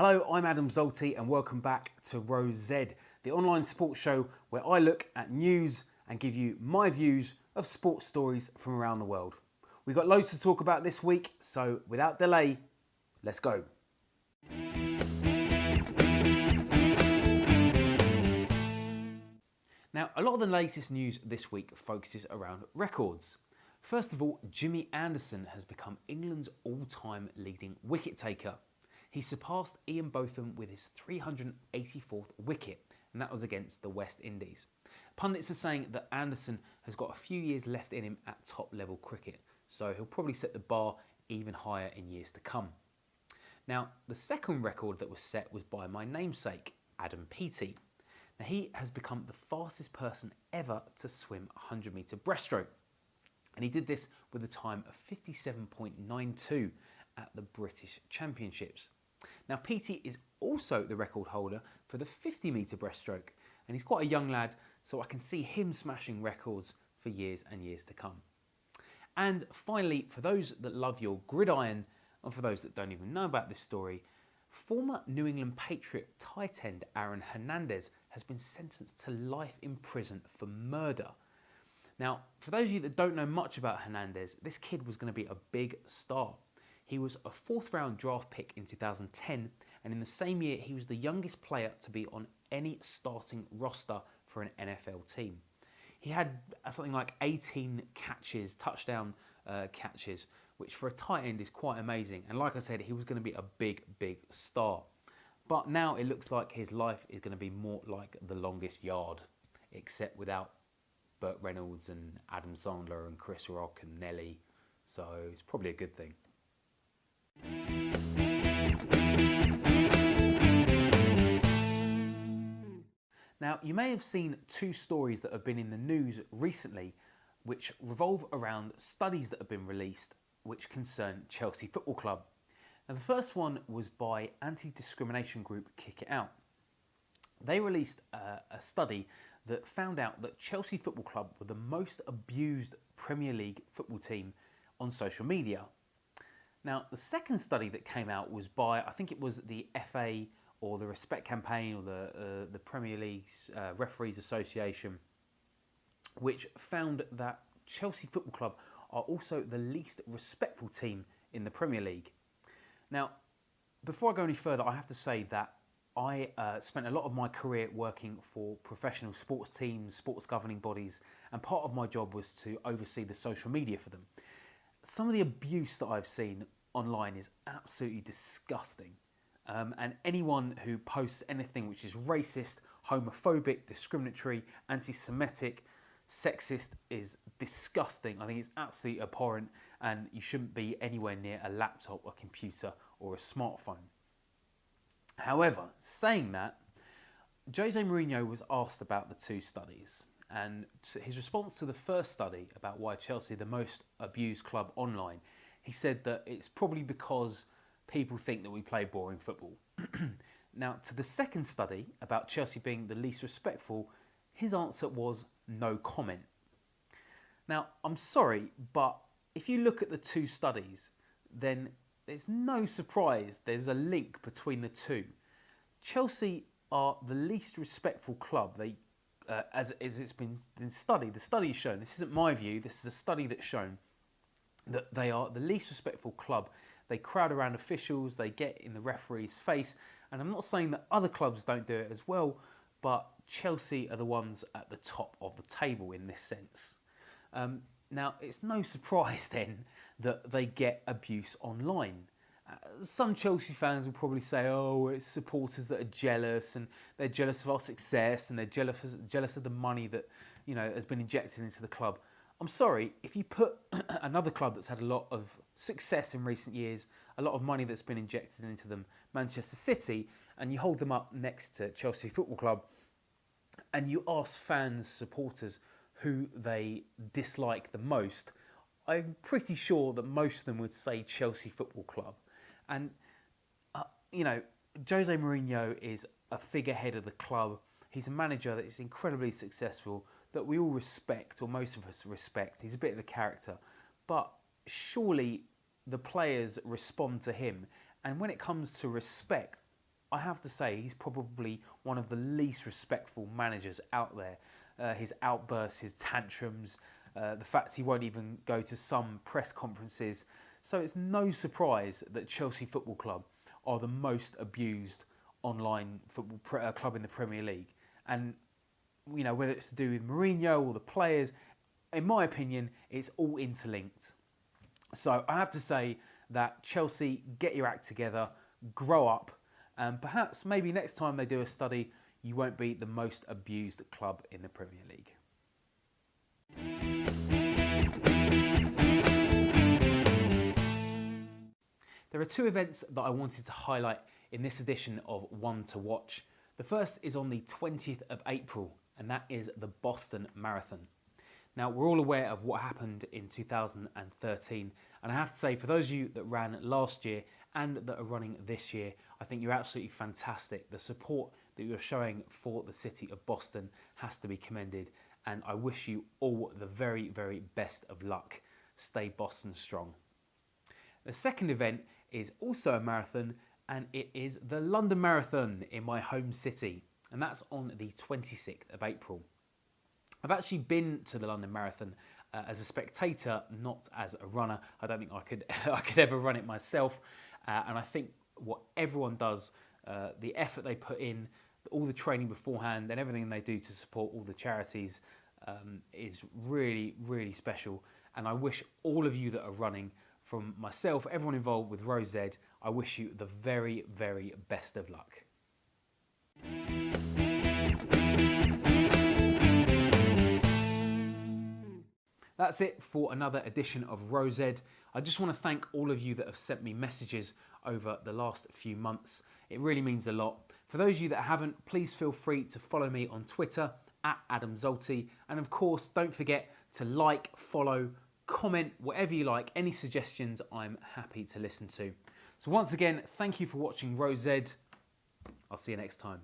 Hello, I'm Adam Zoltie and welcome back to Row Z, the online sports show where I look at news and give you my views of sports stories from around the world. We've got loads to talk about this week, so without delay, let's go. Now, a lot of the latest news this week focuses around records. First of all, Jimmy Anderson has become England's all-time leading wicket taker. He surpassed Ian Botham with his 384th wicket, and that was against the West Indies. Pundits are saying that Anderson has got a few years left in him at top-level cricket, so he'll probably set the bar even higher in years to come. Now, the second record that was set was by my namesake, Adam Peaty. Now, he has become the fastest person ever to swim a 100-metre breaststroke, and he did this with a time of 57.92 at the British Championships. Now, Peaty is also the record holder for the 50-metre breaststroke, and he's quite a young lad, so I can see him smashing records for years and years to come. And finally, for those that love your gridiron, and for those that don't even know about this story, former New England Patriot tight end Aaron Hernandez has been sentenced to life in prison for murder. Now, for those of you that don't know much about Hernandez, this kid was going to be a big star. He was a fourth-round draft pick in 2010, and in the same year, he was the youngest player to be on any starting roster for an NFL team. He had something like 18 catches, touchdown catches, which for a tight end is quite amazing. And like I said, he was going to be a big, big star. But now it looks like his life is going to be more like The Longest Yard, except without Burt Reynolds and Adam Sandler and Chris Rock and Nelly. So it's probably a good thing. Now, you may have seen two stories that have been in the news recently which revolve around studies that have been released which concern Chelsea Football Club. Now, the first one was by anti-discrimination group Kick It Out. They released a study that found out that Chelsea Football Club were the most abused Premier League football team on social media. Now, the second study that came out was by, I think it was the FA or the Respect Campaign or the Premier League's Referees Association, which found that Chelsea Football Club are also the least respectful team in the Premier League. Now, before I go any further, I have to say that I spent a lot of my career working for professional sports teams, sports governing bodies, and part of my job was to oversee the social media for them. Some of the abuse that I've seen online is absolutely disgusting. And anyone who posts anything which is racist, homophobic, discriminatory, anti-Semitic, sexist is disgusting. I think it's absolutely abhorrent, and you shouldn't be anywhere near a laptop, a computer, or a smartphone. However, saying that, Jose Mourinho was asked about the two studies, and his response to the first study about why Chelsea are the most abused club online, he said that it's probably because people think that we play boring football. Now, to the second study about Chelsea being the least respectful, his answer was no comment. Now, I'm sorry, but if you look at the two studies, then there's no surprise there's a link between the two. Chelsea are the least respectful club. They, as it's been studied, the study has shown, this isn't my view, this is a study that's shown that they are the least respectful club. They crowd around officials, they get in the referee's face, and I'm not saying that other clubs don't do it as well, but Chelsea are the ones at the top of the table in this sense. Now, it's no surprise then that they get abuse online. Some Chelsea fans will probably say, oh, it's supporters that are jealous, and they're jealous of our success, and they're jealous of the money that, you know, has been injected into the club. I'm sorry, if you put another club that's had a lot of success in recent years, a lot of money that's been injected into them, Manchester City, and you hold them up next to Chelsea Football Club, and you ask fans, supporters, who they dislike the most, I'm pretty sure that most of them would say Chelsea Football Club. And, you know, Jose Mourinho is a figurehead of the club. He's a manager that is incredibly successful, that we all respect, or most of us respect. He's a bit of a character. But surely the players respond to him. And when it comes to respect, I have to say he's probably one of the least respectful managers out there. His outbursts, his tantrums, the fact he won't even go to some press conferences. So it's no surprise that Chelsea Football Club are the most abused online football club in the Premier League. And, you know, whether it's to do with Mourinho or the players, in my opinion, it's all interlinked. So I have to say that Chelsea, get your act together, grow up, and perhaps maybe next time they do a study, you won't be the most abused club in the Premier League. There are two events that I wanted to highlight in this edition of One to Watch. The first is on the 20th of April, and that is the Boston Marathon. Now, we're all aware of what happened in 2013, and I have to say, for those of you that ran last year and that are running this year, I think you're absolutely fantastic. The support that you're showing for the city of Boston has to be commended, and I wish you all the very, very best of luck. Stay Boston strong. The second event is also a marathon, and it is the London Marathon in my home city, and that's on the 26th of April. I've actually been to the London Marathon as a spectator, not as a runner. I don't think I could ever run it myself, and I think what everyone does, the effort they put in, all the training beforehand, and everything they do to support all the charities is really, really special. And I wish all of you that are running, from myself, everyone involved with Rose Z, I wish you the very, very best of luck. That's it for another edition of Rose Z. I just want to thank all of you that have sent me messages over the last few months. It really means a lot. For those of you that haven't, please feel free to follow me on Twitter @AdamZoltie. And of course, don't forget to like, follow, comment, whatever you like. Any suggestions, I'm happy to listen to. So once again, thank you for watching Rose Z. I'll see you next time.